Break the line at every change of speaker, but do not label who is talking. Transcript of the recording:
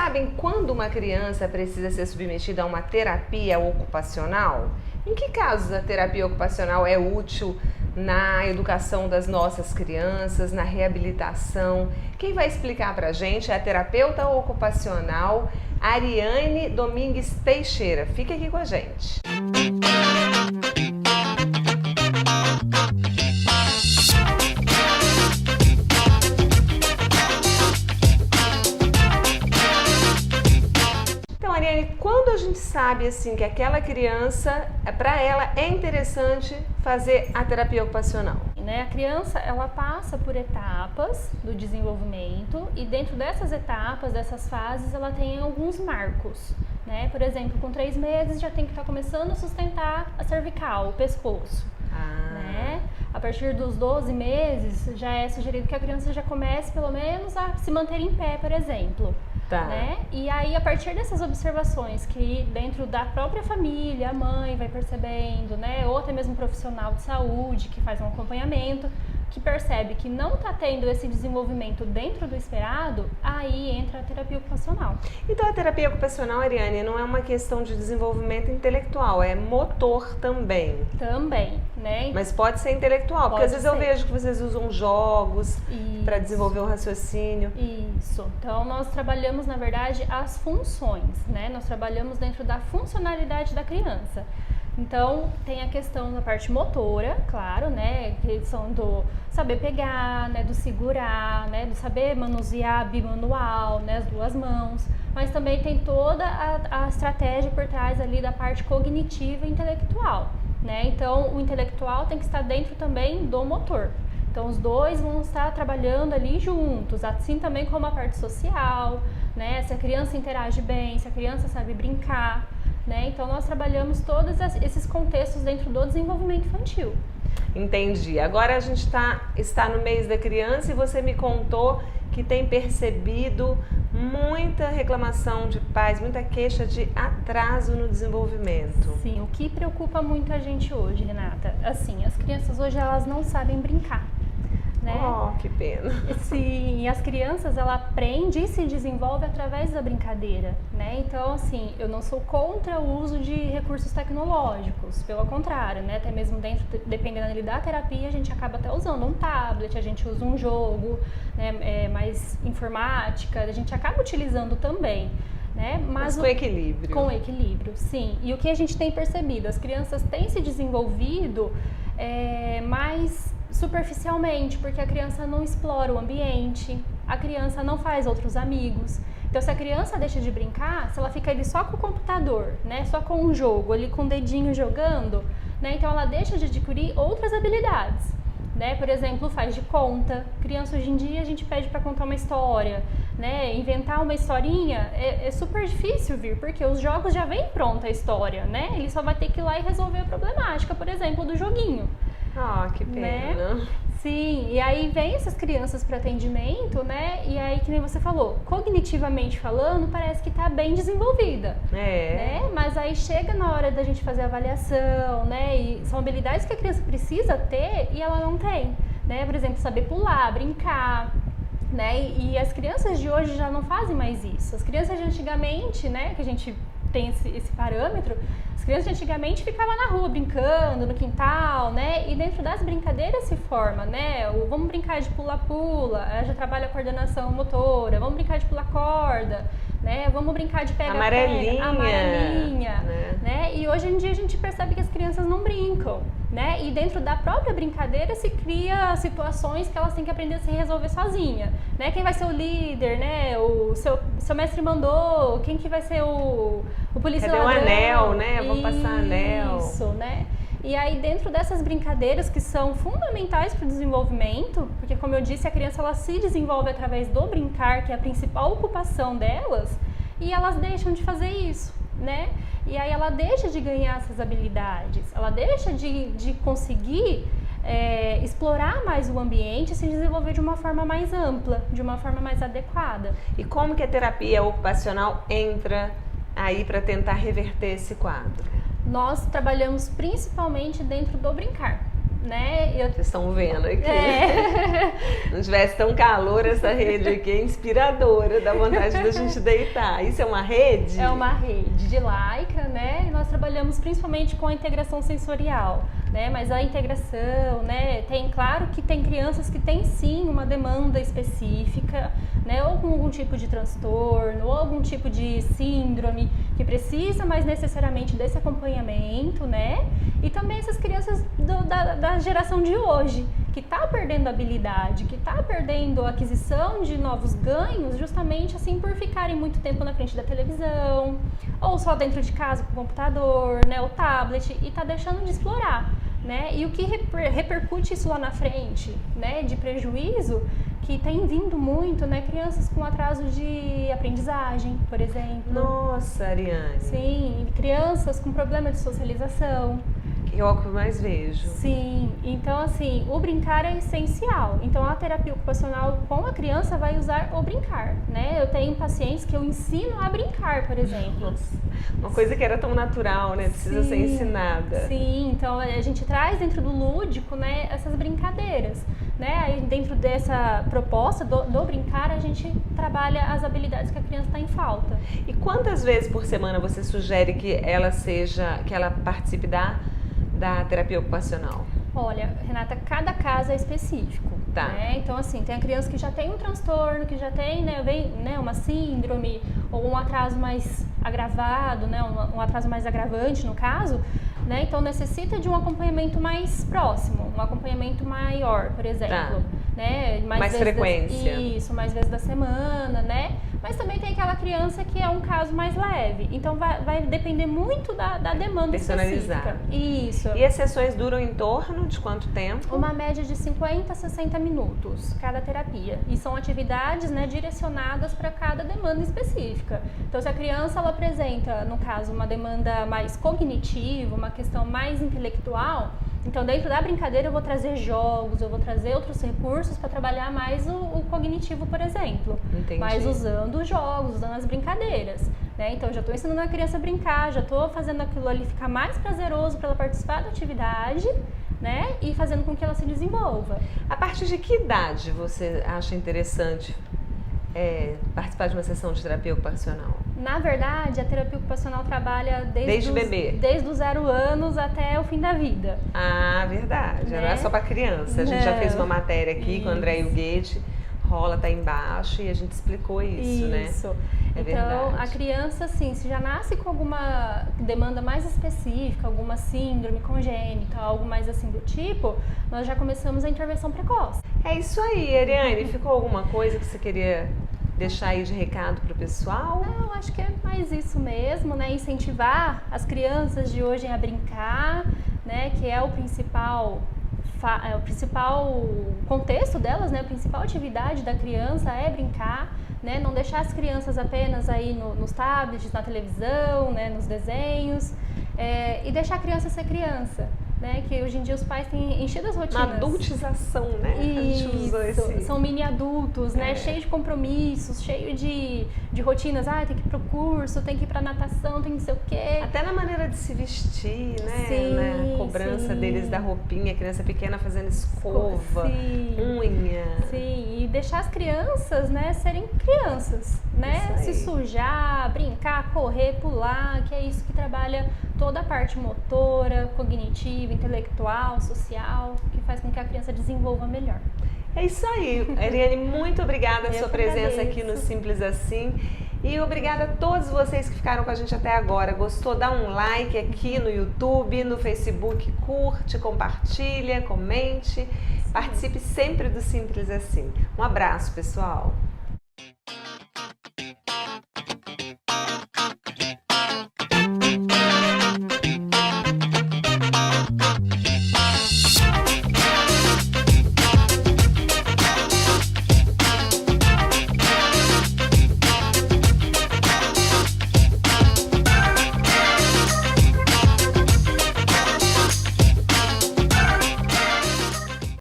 sabem quando uma criança precisa ser submetida a uma terapia ocupacional? Em que casos a terapia ocupacional é útil na educação das nossas crianças, na reabilitação? Quem vai explicar pra gente é a terapeuta ocupacional Ariane Domingues Teixeira. Fique aqui com a gente. Quando a gente sabe assim que aquela criança, para ela é interessante fazer a terapia ocupacional?
A criança, ela passa por etapas do desenvolvimento e dentro dessas etapas, dessas fases, ela tem alguns marcos, né? Por exemplo, com 3 meses já tem que estar começando a sustentar a cervical, o pescoço. Né? A partir dos 12 meses já é sugerido que a criança já comece pelo menos a se manter em pé, por exemplo. Né? E aí, a partir dessas observações que dentro da própria família, a mãe vai percebendo, né? Ou até mesmo um profissional de saúde que faz um acompanhamento, que percebe que não está tendo esse desenvolvimento dentro do esperado, aí entra a terapia ocupacional.
Então a terapia ocupacional, Ariane, não é uma questão de desenvolvimento intelectual, é motor também.
Também, né?
Mas pode ser intelectual, porque às vezes eu vejo que vocês usam jogos para desenvolver o raciocínio.
Isso. Então nós trabalhamos, na verdade, as funções, né? Nós trabalhamos dentro da funcionalidade da criança. Então, tem a questão da parte motora, claro, né, que são do saber pegar, né, do segurar, né, do saber manusear bimanual, né, as 2 mãos, mas também tem toda a estratégia por trás ali da parte cognitiva e intelectual, né, então o intelectual tem que estar dentro também do motor. Então, os dois vão estar trabalhando ali juntos, assim também como a parte social, né, se a criança interage bem, se a criança sabe brincar. Né? Então, nós trabalhamos todos esses contextos dentro do desenvolvimento infantil.
Entendi. Agora a gente está no mês da criança e você me contou que tem percebido muita reclamação de pais, muita queixa de atraso no desenvolvimento.
Sim, o que preocupa muito a gente hoje, Renata, assim, as crianças hoje elas não sabem brincar. Né?
Oh, que pena.
Sim, e as crianças, ela aprende e se desenvolve através da brincadeira, né? Então, assim, eu não sou contra o uso de recursos tecnológicos, pelo contrário, né? Até mesmo dependendo ali da terapia, a gente acaba até usando um tablet, a gente usa um jogo, né? Mais informática, a gente acaba utilizando também. Né?
Mas com equilíbrio.
Com equilíbrio, sim. E o que a gente tem percebido? As crianças têm se desenvolvido mais superficialmente, porque a criança não explora o ambiente, a criança não faz outros amigos. Então, se a criança deixa de brincar, se ela fica ali só com o computador, né, só com um jogo, ali com o dedinho jogando, né, então ela deixa de adquirir outras habilidades. Né? Por exemplo, faz de conta. Criança hoje em dia a gente pede para contar uma história, né? Inventar uma historinha é super difícil vir, porque os jogos já vem pronta a história, né? Ele só vai ter que ir lá e resolver a problemática, por exemplo, do joguinho.
Ah, que pena.
Né? Sim, e aí vem essas crianças para atendimento, né? E aí, que nem você falou, cognitivamente falando, parece que tá bem desenvolvida. Né? Mas aí chega na hora da gente fazer a avaliação, né? E são habilidades que a criança precisa ter e ela não tem, né? Por exemplo, saber pular, brincar, né? E as crianças de hoje já não fazem mais isso. As crianças de antigamente, né? Que a gente tem esse parâmetro, as crianças de antigamente ficavam na rua brincando, no quintal, né? E dentro das brincadeiras se forma, né? Vamos brincar de pula-pula, já trabalha a coordenação motora, vamos brincar de pular corda, né? Vamos brincar de pega-pega, amarelinha, né? E hoje em dia a gente percebe que as crianças não brincam, né? E dentro da própria brincadeira se cria situações que elas têm que aprender a se resolver sozinha, né? Quem vai ser o líder, né? O seu mestre mandou, quem que vai ser o polícia ladrão?
Cadê o anel, né? Vamos passar anel.
Isso, né? E aí dentro dessas brincadeiras que são fundamentais para o desenvolvimento, porque como eu disse, a criança ela se desenvolve através do brincar, que é a principal ocupação delas, e elas deixam de fazer isso, né? E aí ela deixa de ganhar essas habilidades, ela deixa de conseguir explorar mais o ambiente e se desenvolver de uma forma mais ampla, de uma forma mais adequada.
E como que a terapia ocupacional entra aí para tentar reverter esse quadro?
Nós trabalhamos principalmente dentro do brincar, né?
Vocês estão vendo aqui. Não tivesse tão calor essa rede aqui, é inspiradora, dá vontade da gente deitar. Isso é uma rede?
É uma rede de lycra, né? E nós trabalhamos principalmente com a integração sensorial, né? Mas a integração, né? Claro que tem crianças que têm sim uma demanda específica, né? Ou com algum tipo de transtorno, ou algum tipo de síndrome que precisa mais necessariamente desse acompanhamento, né? E também essas crianças da geração de hoje, que está perdendo habilidade, que está perdendo a aquisição de novos ganhos, justamente assim por ficarem muito tempo na frente da televisão, ou só dentro de casa com o computador, né, o tablet, e está deixando de explorar, né? E o que repercute isso lá na frente, né, de prejuízo, que tem vindo muito, né, crianças com atraso de aprendizagem, por exemplo.
Nossa, Ariane.
Sim, crianças com problema de socialização.
Que é o que eu mais vejo.
Sim, então assim, o brincar é essencial. Então a terapia ocupacional com a criança vai usar o brincar, né? Eu tenho pacientes que eu ensino a brincar, por exemplo.
Uma coisa que era tão natural, né? Precisa ser ensinada.
Sim, então a gente traz dentro do lúdico, né, essas brincadeiras, né? Aí dentro dessa proposta do brincar, a gente trabalha as habilidades que a criança está em falta.
E quantas vezes por semana você sugere que ela participe da terapia ocupacional?
Olha, Renata, cada caso é específico,
tá,
né? Então, assim, tem a criança que já tem um transtorno, que já tem, né, uma síndrome ou um atraso mais agravado, né, um atraso mais agravante no caso, né? Então, necessita de um acompanhamento mais próximo, um acompanhamento maior, por exemplo.
Tá.
Né?
Mais frequência.
Isso, mais vezes da semana, né? Mas também tem aquela criança que é um caso mais leve. Então, vai depender muito da demanda
personalizar.
específica. Isso.
E as sessões duram em torno de quanto tempo?
Uma média de 50 a 60 minutos cada terapia. E são atividades, né, direcionadas para cada demanda específica. Então, se a criança ela apresenta, no caso, uma demanda mais cognitiva, uma questão mais intelectual, então dentro da brincadeira eu vou trazer jogos, eu vou trazer outros recursos para trabalhar mais o cognitivo, por exemplo.
Entendi.
Mas usando os jogos, usando as brincadeiras. Né? Então, eu já estou ensinando a criança a brincar, já estou fazendo aquilo ali ficar mais prazeroso para ela participar da atividade, né? E fazendo com que ela se desenvolva.
A partir de que idade você acha interessante participar de uma sessão de terapia ocupacional?
Na verdade, a terapia ocupacional trabalha desde
bebê.
Desde os 0 anos até o fim da vida.
Ah, verdade.
Né?
Não é só para criança. A gente já fez uma matéria aqui com o André Hilguete, rola tá embaixo, e a gente explicou isso, né?
Isso.
É
então,
verdade.
a criança, assim, se já nasce com alguma demanda mais específica, alguma síndrome congênita, algo mais assim do tipo, nós já começamos a intervenção precoce.
É isso aí, Ariane. Ficou alguma coisa que você queria deixar aí de recado pro pessoal?
Não, acho que é mais isso mesmo, né? Incentivar as crianças de hoje a brincar, né? Que é o principal contexto delas, né? A principal atividade da criança é brincar, né? Não deixar as crianças apenas aí nos tablets, na televisão, né? Nos desenhos, e deixar a criança ser criança. Né, que hoje em dia os pais têm enchido as rotinas.
Uma adultização, né?
Isso, são mini adultos, né? Cheio de compromissos, cheio de rotinas. Tem que ir pro curso, tem que ir pra natação, tem que não sei o quê.
Até na maneira de se vestir, né?
Sim,
a cobrança
sim.
deles da roupinha, criança pequena fazendo escova,
sim.
unha.
Sim, e deixar as crianças, né, serem crianças, né? Se sujar, brincar, correr, pular, que é isso que trabalha toda a parte motora, cognitiva, intelectual, social, que faz com que a criança desenvolva melhor.
É isso aí. Ariane, muito obrigada pela sua presença aqui no Simples Assim. E obrigada a todos vocês que ficaram com a gente até agora. Gostou? Dá um like aqui no YouTube, no Facebook, curte, compartilha, comente. Participe sempre do Simples Assim. Um abraço, pessoal.